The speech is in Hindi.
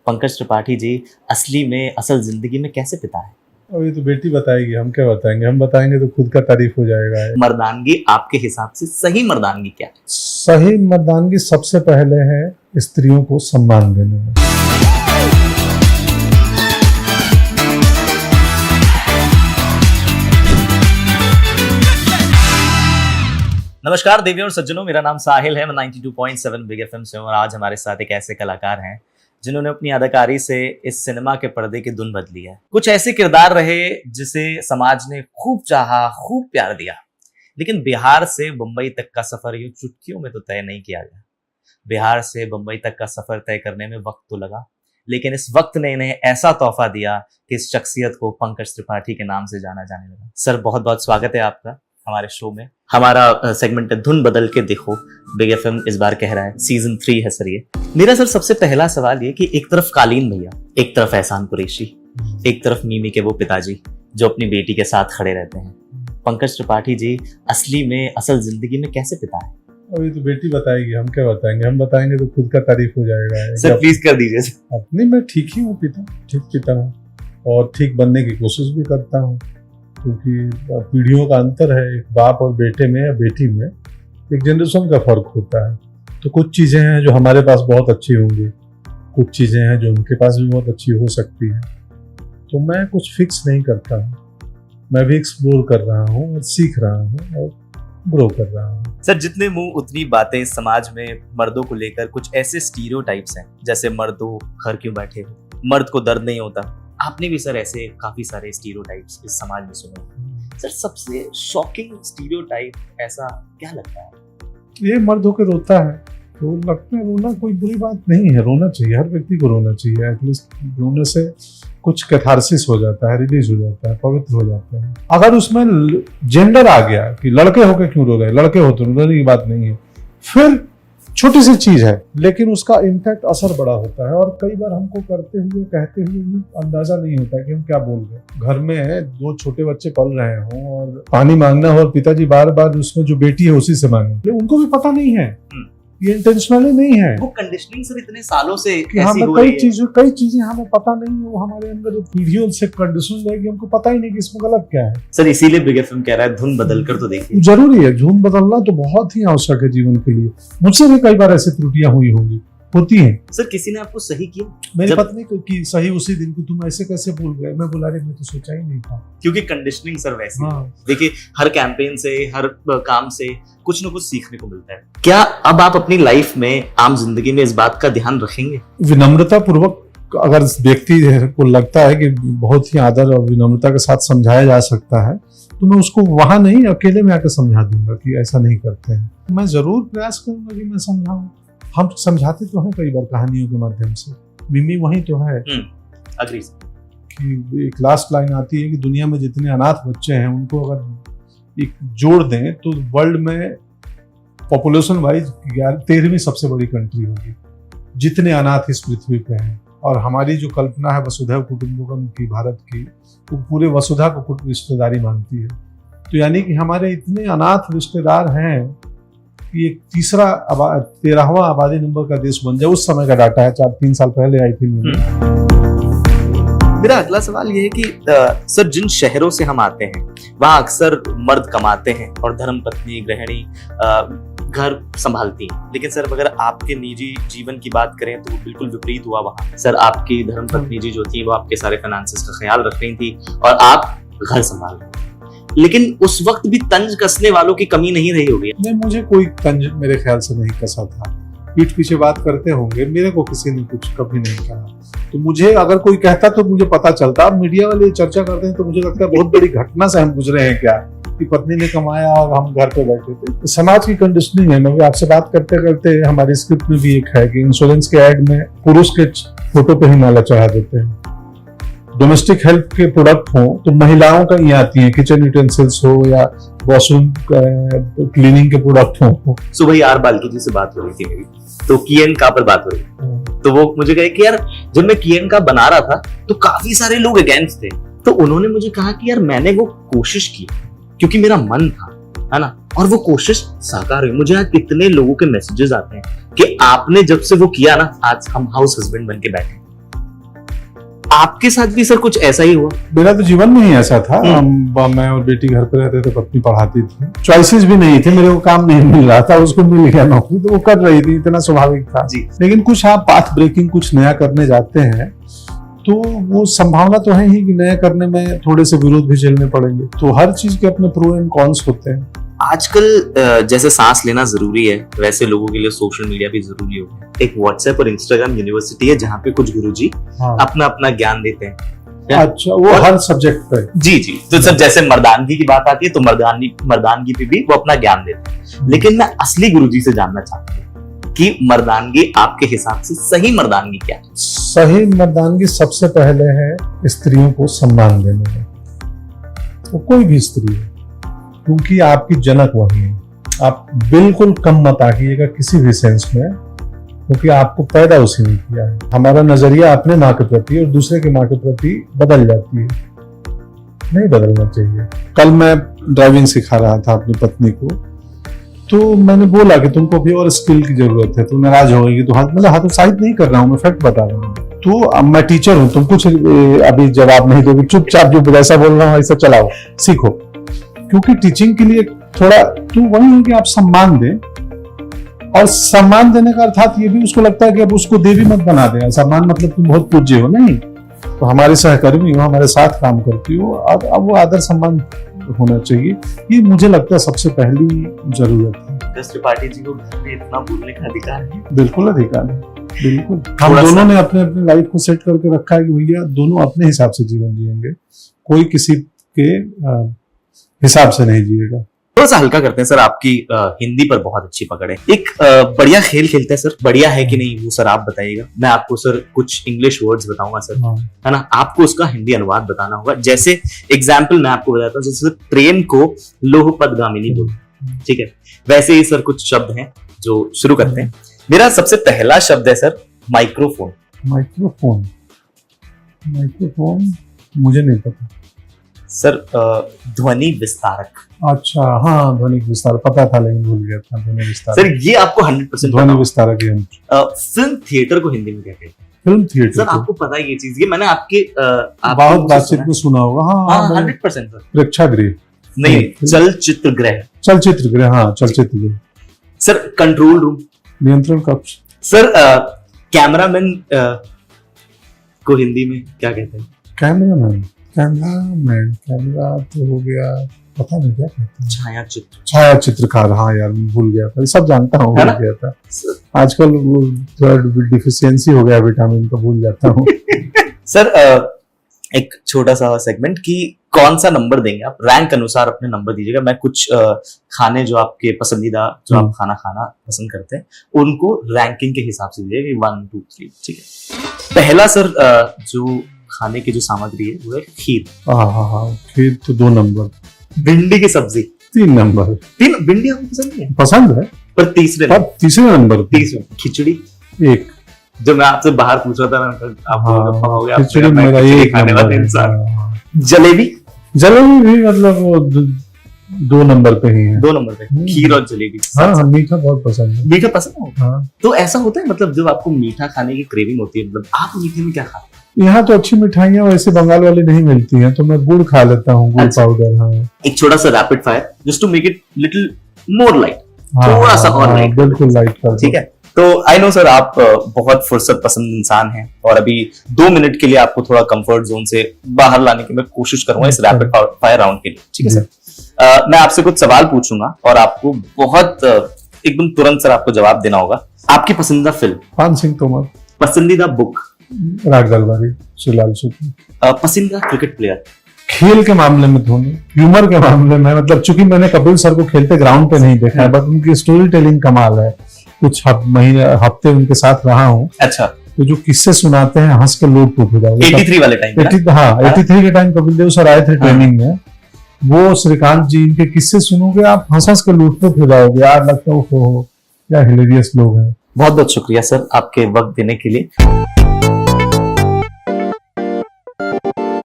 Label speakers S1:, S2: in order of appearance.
S1: पंकज त्रिपाठी जी असली में असल जिंदगी में कैसे पिता है?
S2: और ये तो बेटी बताएगी, हम क्या बताएंगे। हम बताएंगे तो खुद का तारीफ हो जाएगा।
S1: मर्दानगी आपके हिसाब से सही मर्दानगी क्या है?
S2: सही मर्दानगी सबसे पहले है स्त्रियों को सम्मान देने में।
S1: नमस्कार देवियों और सज्जनों, मेरा नाम साहिल है। मैं 92.7 बिग एफएम से हूं और आज हमारे साथ एक ऐसे कलाकार हैं जिन्होंने अपनी अदाकारी से इस सिनेमा के पर्दे की धुन बदली है। कुछ ऐसे किरदार रहे जिसे समाज ने खूब चाहा, खूब प्यार दिया, लेकिन बिहार से बंबई तक का सफर यूं चुटकियों में तो तय नहीं किया गया। बिहार से बंबई तक का सफर तय करने में वक्त तो लगा, लेकिन इस वक्त ने इन्हें ऐसा तोहफा दिया कि इस शख्सियत को पंकज त्रिपाठी के नाम से जाना जाने लगा। सर, बहुत बहुत स्वागत है आपका हमारे शो में। हमारा सेगमेंट है धुन बदल के देखो। बिग एफएम इस बार कह रहा है सीजन 3 है सर ये। मेरा सर सबसे पहला सवाल ये कि एक तरफ कालीन भैया, एक तरफ एहसान कुरैशी, एक तरफ मिमी के वो पिताजी जो अपनी बेटी के साथ खड़े रहते हैं। पंकज त्रिपाठी जी असली में असल जिंदगी में कैसे पिता है?
S2: और ये तो बेटी बताएगी, हम क्या बताएंगे। हम बताएंगे तो खुद का तारीफ हो जाएगा।
S1: सर प्लीज कर दीजिए।
S2: नहीं, मैं ठीक ही हूँ पिता, ठीक पिता हूँ और ठीक बनने की कोशिश भी करता हूँ, क्योंकि पीढ़ियों का अंतर है। एक बाप और बेटे में या बेटी में एक जनरेशन का फर्क होता है। तो कुछ चीज़ें हैं जो हमारे पास बहुत अच्छी होंगी, कुछ चीज़ें हैं जो उनके पास भी बहुत अच्छी हो सकती हैं। तो मैं कुछ फिक्स नहीं करता हूँ, मैं भी एक्सप्लोर कर रहा हूँ और सीख रहा हूँ और ग्रो कर रहा हूँ।
S1: सर, जितने मुंह उतनी बातें। समाज में मर्दों को लेकर कुछ ऐसे स्टीरियोटाइप्स हैं, जैसे मर्दों घर क्यों बैठे हो, मर्द को दर्द नहीं होता। आपने भी सर ऐसे काफी सारे स्टीरियोटाइप्स इस समाज में सुने। सर, सबसे शॉकिंग स्टीरियोटाइप ऐसा क्या लगता है?
S2: ये मर्द होकर रोता है तो लगता है रोना कोई बुरी बात नहीं है, रोना चाहिए, हर व्यक्ति को रोना चाहिए। एटलीस्ट रोने से कुछ कैथारसिस हो जाता है, रिलीज हो जाता है, पवित्र हो जाता है। अगर उसमें जेंडर आ गया कि लड़के होकर क्यों रो रहे हैं, लड़के हो तो रोने की बात नहीं है, फिर छोटी सी चीज है लेकिन उसका इम्पैक्ट असर बड़ा होता है। और कई बार हमको करते हुए कहते हुए भी अंदाजा नहीं होता कि हम क्या बोल रहे। घर में 2 छोटे बच्चे पल रहे हों और पानी मांगना हो और पिताजी बार बार उसमें जो बेटी है उसी से मांगे, उनको भी पता नहीं है, ये इंटेंशनली नहीं है।
S1: वो कंडीशनिंग सर इतने सालों से
S2: कि हमें कई चीजें हमें पता नहीं है, वो हमारे अंदर पीढ़ियों से कंडीशन है कि हमको पता ही नहीं कि इसमें गलत क्या है।
S1: सर, इसीलिए बिग एफएम कह रहा है धुन बदल कर तो देखिए।
S2: जरूरी है, धुन बदलना तो बहुत ही आवश्यक है जीवन के लिए। मुझसे भी कई बार ऐसी त्रुटियां हुई होंगी, होती हैं।
S1: सर, किसी ने आपको सही किया?
S2: मेरी पत्नी को की सही उसी दिन कि तुम ऐसे कैसे भूल गए। मैं बोला, मैं तो सोचा ही नहीं था,
S1: क्योंकि कंडीशनिंग सर वैसी।
S2: हाँ।
S1: देखिए, हर कैंपेन से, हर काम से कुछ न कुछ सीखने को मिलता है। क्या अब आप अपनी लाइफ में, आम जिंदगी में इस बात का ध्यान रखेंगे?
S2: विनम्रता पूर्वक अगर व्यक्ति को लगता है कि बहुत ही आदर और विनम्रता के साथ समझाया जा सकता है तो मैं उसको वहां नहीं, अकेले में आकर समझा दूंगा कि ऐसा नहीं करते हैं। मैं जरूर प्रयास करूंगा कि मैं समझाऊं। हम समझाते तो हैं कई बार कहानियों के माध्यम से। मिमी वही तो है कि एक लास्ट लाइन आती है कि दुनिया में जितने अनाथ बच्चे हैं उनको अगर एक जोड़ दें तो वर्ल्ड में पॉपुलेशन वाइज 13वीं सबसे बड़ी कंट्री होगी, जितने अनाथ इस पृथ्वी पे हैं। और हमारी जो कल्पना है वसुधैव कुटुंबकम की, भारत की, वो पूरे वसुधा को रिश्तेदारी मानती है। तो यानी कि हमारे इतने अनाथ रिश्तेदार हैं कि एक 13वां आबादी नंबर का देश बन जाए। उस समय का डाटा है, 3 साल पहले आई थी।
S1: मेरा अगला सवाल ये है कि सर, जिन शहरों से हम आते हैं वहाँ अक्सर मर्द कमाते हैं और धर्मपत्नी गृहिणी घर संभालती है, लेकिन सर अगर आपके निजी जीवन की बात करें तो वो बिल्कुल विपरीत हुआ। वहाँ सर आपकी धर्मपत्नी जी जो थी वो आपके सारे फाइनेंसेस का ख्याल रख रही थी और आप घर संभाल रहे थे, लेकिन उस वक्त भी तंज कसने वालों की कमी नहीं रही होगी।
S2: नहीं, मुझे कोई तंज मेरे ख्याल से नहीं कसा था। पीठ पीछे बात करते होंगे, मेरे को किसी ने कुछ कभी नहीं कहा। तो मुझे अगर कोई कहता तो मुझे पता चलता। अब मीडिया वाले चर्चा करते हैं तो मुझे लगता है बहुत बड़ी घटना से हम गुजरे हैं क्या, कि पत्नी ने कमाया और हम घर पे बैठे थे। तो समाज की कंडीशनिंग है। मैं आपसे बात करते करते हमारी स्क्रिप्ट में भी एक है कि इंश्योरेंस के ऐड में पुरुष के फोटो पे ही माला चढ़ा देते हैं। डोमेस्टिक हेल्थ के प्रोडक्ट हो तो महिलाओं का ये आती है, किचन यूटेंसिल्स हो या वॉशरूम क्लीनिंग के प्रोडक्ट हो।
S1: सुबह यार बाल्की जी से बात हो रही थी मेरी, तो किएन का पर बात हो रही थी, तो वो मुझे कहे कि यार जब मैं किएन का बना रहा था तो काफी सारे लोग अगेंस्ट थे, तो उन्होंने मुझे कहा कि यार मैंने वो कोशिश की क्योंकि मेरा मन था, है ना, और वो कोशिश साकार हुई। मुझे आज इतने लोगों के मैसेजेस आते हैं कि आपने जब से वो किया ना, आज हम हाउस हस्बैंड बन के बैठे। आपके साथ भी सर कुछ ऐसा ही हुआ?
S2: मेरा तो जीवन में ही ऐसा था। मैं और बेटी घर पे रहते थे, पत्नी पढ़ाती थी, चॉइसेस भी नहीं थे, मेरे को काम नहीं मिल रहा था, उसको मिल गया नौकरी तो वो कर रही थी, इतना स्वाभाविक था
S1: जी।
S2: लेकिन कुछ आप पाथ ब्रेकिंग कुछ नया करने जाते हैं तो वो संभावना तो है ही कि नया करने में थोड़े से विरोध भी झेलने पड़ेंगे। तो हर चीज के अपने प्रो एंड कॉन्स होते हैं।
S1: आजकल जैसे सांस लेना जरूरी है, वैसे लोगों के लिए सोशल मीडिया भी जरूरी हो गया। एक व्हाट्सएप और इंस्टाग्राम यूनिवर्सिटी है जहाँ पे कुछ गुरुजी अपना अपना ज्ञान देते हैं।
S2: अच्छा, वो हर सब्जेक्ट पे?
S1: जी जी। तो सर जैसे मर्दानगी की बात आती है तो मर्दानगी पे भी वो अपना ज्ञान देते हैं। लेकिन मैं असली गुरुजी से जानना चाहता हूँ कि मर्दानगी आपके हिसाब से सही मर्दानगी क्या है?
S2: सही मर्दानगी सबसे पहले है स्त्रियों को सम्मान देने में। वो कोई भी स्त्री है, क्योंकि आपकी जनक वही है। आप बिल्कुल कम मत आकिएगा किसी भी सेंस में, क्योंकि आपको पैदा उसी ने किया है। हमारा नजरिया अपने माँ के प्रति और दूसरे की माँ के प्रति बदल जाती है, नहीं बदलना चाहिए। कल मैं ड्राइविंग सिखा रहा था अपनी पत्नी को, तो मैंने बोला कि तुमको भी और स्किल की जरूरत है, तो नाराज हो गई। तो मतलब हतोत्साहित नहीं कर रहा हूँ, मैं फैक्ट बता रहा हूँ। तो अब मैं टीचर हूँ, तुम कुछ अभी जवाब नहीं दोगे, चुपचाप जो जैसा बोल रहा हूँ ऐसा चलाओ, सीखो। क्योंकि टीचिंग के लिए थोड़ा तो वही है कि आप सम्मान दें, और सम्मान देने का अर्थात ये भी उसको लगता है कि अब उसको देवी मत बना दें। सम्मान मतलब तुम बहुत पूज्य हो, नहीं, तो हमारे सहकर्मी हो, हमारे साथ काम करती हो, अब वो आदर सम्मान होना चाहिए। ये मुझे लगता है सबसे पहली जरूरत है।
S1: त्रिपाठी जी को घर में इतना बोलने का अधिकार है?
S2: बिल्कुल अधिकार है, बिल्कुल। हम दोनों ने अपने अपने लाइफ को सेट करके रखा है कि भैया दोनों अपने हिसाब से जीवन जिएंगे, कोई किसी के हिसाब से नहीं जिएगा।
S1: थोड़ा सा हल्का करते हैं सर, आपकी हिंदी पर बहुत अच्छी पकड़ है। एक बढ़िया खेल खेलते हैं सर, बढ़िया है कि नहीं वो सर आप बताइएगा। मैं आपको सर कुछ इंग्लिश वर्ड्स बताऊंगा सर, है ना, आपको उसका हिंदी अनुवाद बताना होगा। जैसे एग्जाम्पल मैं आपको बताता हूँ, जैसे ट्रेन को लोहपदगामिनी बोलते, ठीक है, वैसे ही सर कुछ शब्द हैं जो शुरू करते हैं। मेरा सबसे पहला शब्द है सर माइक्रोफोन।
S2: माइक्रोफोन, माइक्रोफोन मुझे नहीं पता
S1: सर। ध्वनि विस्तारक।
S2: अच्छा, हाँ, ध्वनि विस्तारक पता था लेकिन भूल गया था। ध्वनि विस्तारक
S1: सर ये आपको 100%
S2: ध्वनि विस्तारक।
S1: फिल्म थिएटर को हिंदी में क्या कहते हैं?
S2: फिल्म थिएटर
S1: सर आपको पता है ये चीज? ये मैंने आपके
S2: बहुत बातचीत में सुना होगा। हाँ,
S1: 100% सर।
S2: प्रेक्षागृह
S1: नहीं, चलचित्र गृह।
S2: चलचित्र गृह, हाँ, चलचित्र गृह।
S1: Sir control room.
S2: नियंत्रण कक्ष।
S1: सर कैमरामैन को हिंदी में क्या कहते हैं?
S2: कैमरामैन, कैमरा तो हो गया, पता नहीं क्या कहते हैं।
S1: छाया
S2: चित्रकार। हाँ यार, भूल गया था, सब जानता हूँ, भूल गया था। आजकल वो डिफिशियंसी हो गया विटामिन का, भूल जाता हूँ।
S1: सर एक छोटा सा सेगमेंट कि कौन सा नंबर देंगे आप, रैंक अनुसार अपने नंबर दीजिएगा। मैं कुछ खाने जो आपके पसंदीदा, जो आप खाना पसंद करते हैं, उनको रैंकिंग के हिसाब से दीजिएगा कि 1 2 3, ठीक है। पहला सर जो खाने की जो सामग्री है वो है खीर।
S2: हाँ, खीर तो 2 नंबर।
S1: भिंडी की सब्जी
S2: 3 नंबर।
S1: 3? भिंडी आपको पसंद है?
S2: पसंद है,
S1: पर तीसरे
S2: नंबर।
S1: खिचड़ी
S2: 1।
S1: जो मैं आपसे बाहर पूछ रहा था, आपको
S2: खिचड़ी मेरा 1
S1: खाने वाला इंसान। जलेबी
S2: भी मतलब वो 2 नंबर पे ही है।
S1: 2 नंबर पे खीर और जलेबी।
S2: हाँ, मीठा बहुत पसंद है।
S1: मीठा पसंद है?
S2: हाँ।
S1: तो ऐसा होता है मतलब जब आपको मीठा खाने की क्रेविंग होती है, मतलब आप मीठे में क्या खाते हैं?
S2: यहाँ तो अच्छी मिठाइयाँ वैसे बंगाल वाली नहीं मिलती हैं, तो मैं गुड़ खा लेता हूँ, गुड़ पाउडर। हाँ,
S1: एक छोटा सा rapid fire just to make it little more light, थोड़ा सा और लाइट,
S2: बिल्कुल लाइट कर,
S1: ठीक है। तो आई नो सर आप बहुत फुर्सत पसंद इंसान हैं, और अभी 2 मिनट के लिए आपको थोड़ा कंफर्ट जोन से बाहर लाने की मैं कोशिश करूंगा इस रैपिड फायर राउंड के लिए, ठीक है सर। मैं आपसे कुछ सवाल पूछूंगा और आपको बहुत एकदम तुरंत सर आपको जवाब देना होगा। आपकी पसंदीदा फिल्म?
S2: पान सिंह तोमर।
S1: पसंदीदा बुक?
S2: राग दरबारी, शिवलाल शुक्ल।
S1: पसंदीदा क्रिकेट प्लेयर?
S2: खेल के मामले में धोनी, ह्यूमर के मामले में मतलब चूंकि मैंने कपिल सर को खेलते ग्राउंड पे नहीं देखा है, बट उनकी स्टोरी टेलिंग कमाल है। कुछ हफ्ते उनके साथ रहा हूँ।
S1: अच्छा।
S2: तो जो किस्से सुनाते हैं हंस के लोट टूट हो जाओगे।
S1: 83 वाले टाइम?
S2: हाँ, 83 के टाइम कपिल देव सर आए थे ट्रेनिंग में, वो श्रीकांत जी इनके किस्से सुनोगे आप हंस के लूटपुट हो जाओगे यार, लगता है क्या हिलेरियस लोग हैं।
S1: बहुत बहुत शुक्रिया सर आपके वक्त देने के लिए।